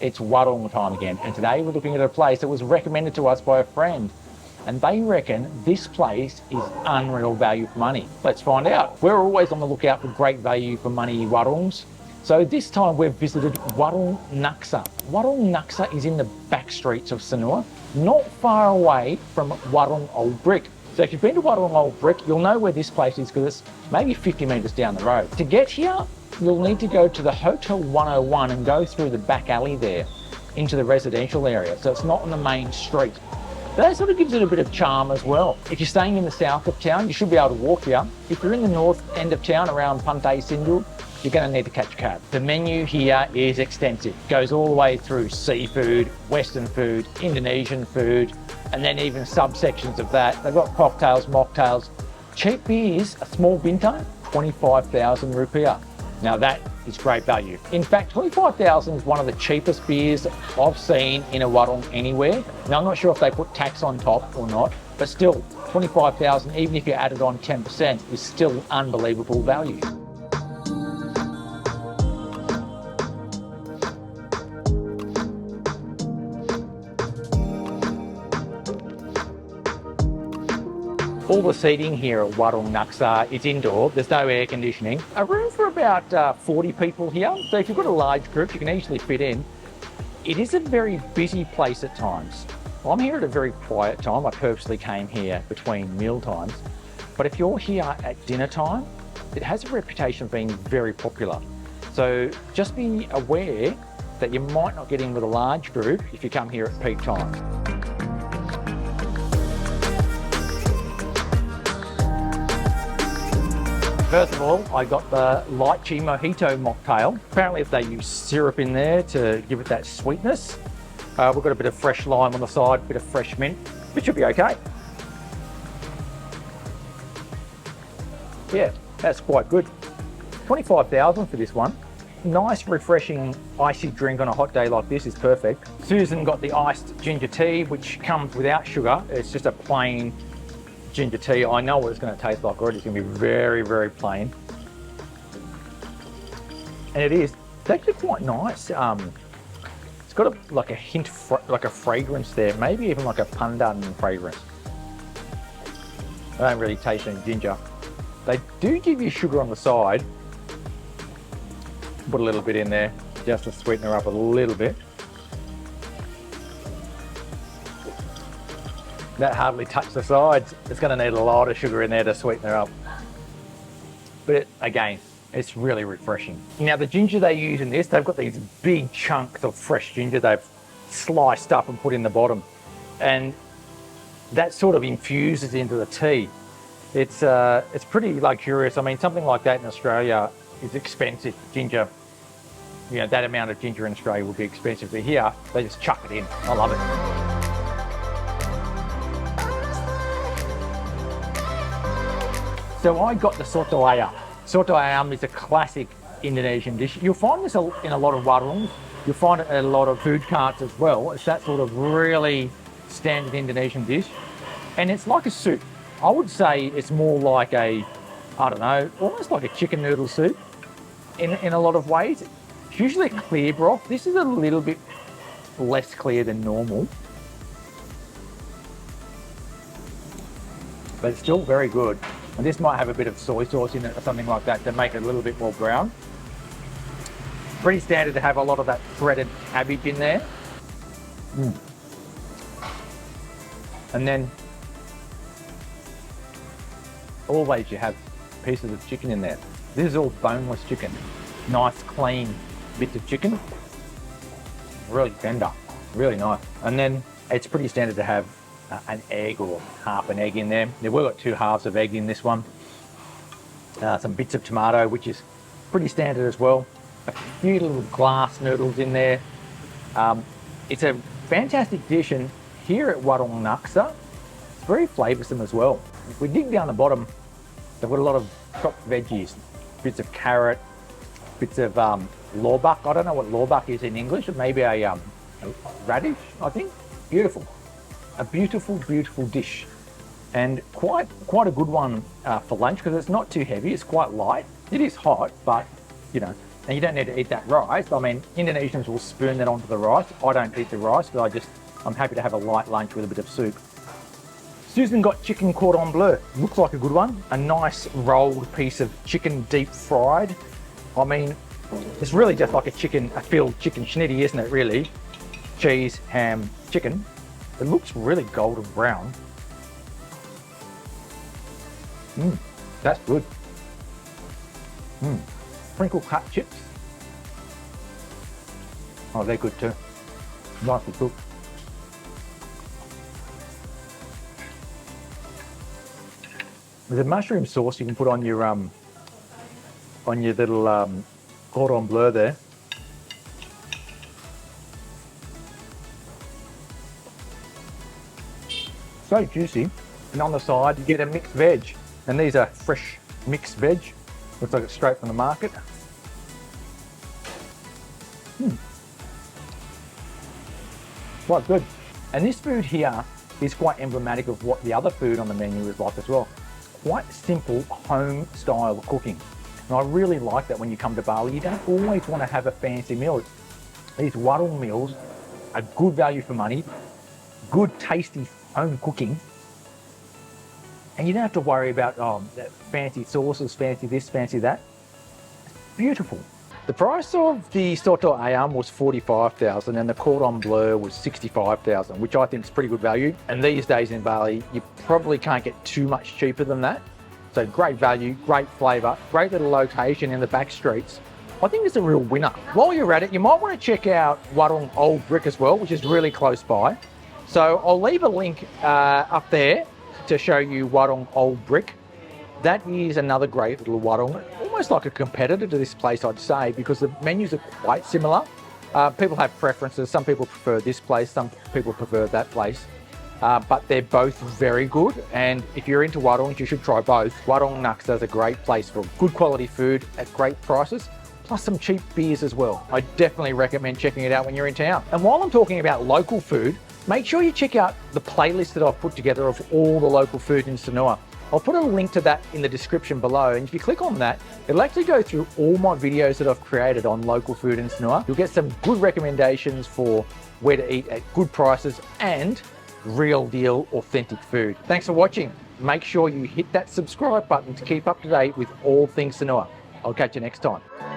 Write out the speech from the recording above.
It's Warung time again, and today we're looking at a place that was recommended to us by a friend, and they reckon this place is unreal value for money. Let's find out. We're always on the lookout for great value for money warungs. So this time we've visited Warung Naksa. Warung Naksa is in the back streets of Sanur, not far away from Warung Old Brick. So if you've been to Warung Old Brick, you'll know where this place is because it's maybe 50 metres down the road. To get here, you'll need to go to the Hotel 101 and go through the back alley there into the residential area. So it's not on the main street. That sort of gives it a bit of charm as well. If you're staying in the south of town, you should be able to walk here. If you're in the north end of town around Pantai Sindu, you're going to need to catch a cab. The menu here is extensive. It goes all the way through seafood, Western food, Indonesian food, and then even subsections of that. They've got cocktails, mocktails. Cheap beers, a small binta, 25,000 rupiah. Now that is great value. In fact, 25,000 is one of the cheapest beers I've seen in a warung anywhere. Now I'm not sure if they put tax on top or not, but still 25,000, even if you added on 10%, is still unbelievable value. All the seating here at Warung Naksa is indoor. There's no air conditioning. A room for about 40 people here. So if you've got a large group, you can easily fit in. It is a very busy place at times. I'm here at a very quiet time. I purposely came here between meal times. But if you're here at dinner time, it has a reputation of being very popular. So just be aware that you might not get in with a large group if you come here at peak time. First of all, I got the lychee mojito mocktail. Apparently they use syrup in there to give it that sweetness. We've got a bit of fresh lime on the side, a bit of fresh mint, which should be okay. Yeah, that's quite good. 25,000 for this one. Nice, refreshing, icy drink on a hot day like this is perfect. Susan got the iced ginger tea, which comes without sugar. It's just a plain ginger tea. I know what it's going to taste like already. It's going to be very, very plain. And it is. It's actually quite nice. It's got like a hint, like a fragrance there. Maybe even like a pandan fragrance. I don't really taste any ginger. They do give you sugar on the side. Put a little bit in there just to sweeten her up a little bit. That hardly touched the sides. It's going to need a lot of sugar in there to sweeten her up. But again, it's really refreshing. Now the ginger they use in this, they've got these big chunks of fresh ginger they've sliced up and put in the bottom. And that sort of infuses into the tea. It's pretty luxurious. I mean, something like that in Australia is expensive. Ginger, you know, that amount of ginger in Australia would be expensive. But here, they just chuck it in. I love it. So I got the soto ayam. Soto ayam is a classic Indonesian dish. You'll find this in a lot of warungs. You'll find it at a lot of food carts as well. It's that sort of really standard Indonesian dish. And it's like a soup. I would say it's more like a, I don't know, almost like a chicken noodle soup in a lot of ways. It's usually a clear broth. This is a little bit less clear than normal. But it's still very good. And this might have a bit of soy sauce in it or something like that to make it a little bit more brown. Pretty standard to have a lot of that shredded cabbage in there. And then always you have pieces of chicken in there. This is all boneless chicken. Nice, clean bits of chicken. Really tender, really nice. And then it's pretty standard to have an egg or half an egg in there. We've got 2 halves of egg in this one. Some bits of tomato, which is pretty standard as well. A few little glass noodles in there. It's a fantastic dish, and here at Warung Naksa, it's very flavoursome as well. If we dig down the bottom, they've got a lot of chopped veggies, bits of carrot, bits of lobak. I don't know what lobak is in English. It may be a radish, I think. Beautiful. A beautiful, beautiful dish, and quite a good one for lunch because it's not too heavy. It's quite light. It is hot, but you know, And you don't need to eat that rice. I mean, Indonesians will spoon that onto the rice. I don't eat the rice, but I'm happy to have a light lunch with a bit of soup. Susan got chicken cordon bleu. Looks like a good one. A nice rolled piece of chicken deep fried. I mean, it's really just like a filled chicken schnitty, isn't it, really? Cheese, ham, chicken. It looks really golden brown. That's good. Sprinkle cut chips. Oh, they're good too. Nicely cooked. There's a mushroom sauce you can put on your little cordon bleu there. So juicy. And on the side, you get a mixed veg. And these are fresh mixed veg. Looks like it's straight from the market. Quite good. And this food here is quite emblematic of what the other food on the menu is like as well. Quite simple home style cooking. And I really like that when you come to Bali. You don't always want to have a fancy meal. These warung meals are good value for money, good tasty home cooking. And you don't have to worry about fancy sauces, fancy this, fancy that. It's beautiful. The price of the soto ayam was 45,000 and the cordon bleu was 65,000, which I think is pretty good value. And these days in Bali, you probably can't get too much cheaper than that. So great value, great flavour, great little location in the back streets. I think it's a real winner. While you're at it, you might want to check out Warung Old Brick as well, which is really close by. So I'll leave a link up there to show you Warung Old Brick. That is another great little warung, almost like a competitor to this place, I'd say, because the menus are quite similar. People have preferences. Some people prefer this place, some people prefer that place. But they're both very good. And if you're into warungs, you should try both. Warung Naksa is a great place for good quality food at great prices, plus some cheap beers as well. I definitely recommend checking it out when you're in town. And while I'm talking about local food, make sure you check out the playlist that I've put together of all the local food in Sanur. I'll put a link to that in the description below, and if you click on that, it'll actually go through all my videos that I've created on local food in Sanur. You'll get some good recommendations for where to eat at good prices and real deal authentic food. Thanks for watching. Make sure you hit that subscribe button to keep up to date with all things Sanur. I'll catch you next time.